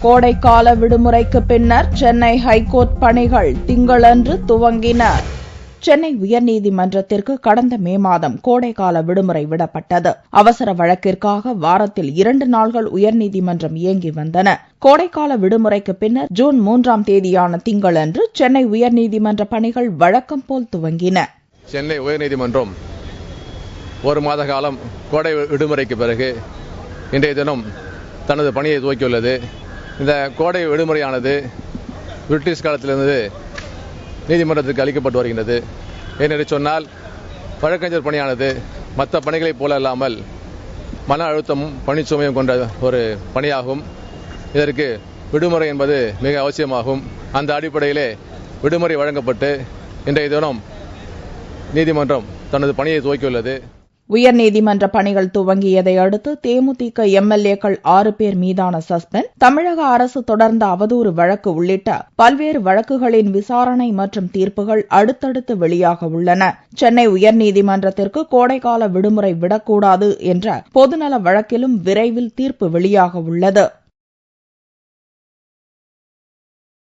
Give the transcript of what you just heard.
கோடைக்கால விடுமுறைக்கு பின்னர் சென்னை ஹைகோர்ட் பணிகள் திங்களன்று துவங்கின. சென்னை உயர்நீதிமன்றத்திற்கு கடந்த மே மாதம் கோடைக்கால விடுமுறை விடப்பட்டது. அவசர வழக்கிற்காக வாரத்தில் 2 நாள்கள் உயர்நீதிமன்றம் இயங்கி வந்தன. கோடைக்கால விடுமுறைக்கு பின்னர் ஜூன் 3ஆம் தேதியான திங்களன்று சென்னை உயர்நீதிமன்ற பணிகள் வழக்கம் போல் துவங்கின. சென்னை உயர்நீதிமன்றம் 1 மாத காலம் கோடை விடுமுறைக்கு பிறகு இன்றைய தினம் தனது பணியை துவக்கியுள்ளது. இந்த கோடை விடுமுறையானது பிரிட்டிஷ் காலத்திலிருந்து நீதிமன்றத்திற்கு அளிக்கப்பட்டு வருகின்றது. ஏனென்று சொன்னால் வழக்கறிஞர் பணியானது மற்ற பணிகளைப் போல இல்லாமல் மன அழுத்தமும் பணிச்சுமையும் கொண்ட ஒரு பணியாகும். இதற்கு விடுமுறை என்பது மிக அவசியமாகும். அந்த அடிப்படையிலே விடுமுறை வழங்கப்பட்டு இன்றைய தினம் நீதிமன்றம் தனது பணியை துவக்கியுள்ளது. உயர்நீதிமன்ற பணிகள் துவங்கியதை அடுத்து தேமுதிக எம்எல்ஏக்கள் 6 பேர் மீதான சஸ்பெண்ட், தமிழக அரசு தொடர்ந்த அவதூறு வழக்கு உள்ளிட்ட பல்வேறு வழக்குகளின் விசாரணை மற்றும் தீர்ப்புகள் அடுத்தடுத்து வெளியாக உள்ளன. சென்னை உயர்நீதிமன்றத்திற்கு கோடைக்கால விடுமுறை விடக்கூடாது என்ற பொதுநல வழக்கிலும் விரைவில் தீர்ப்பு வெளியாக உள்ளது.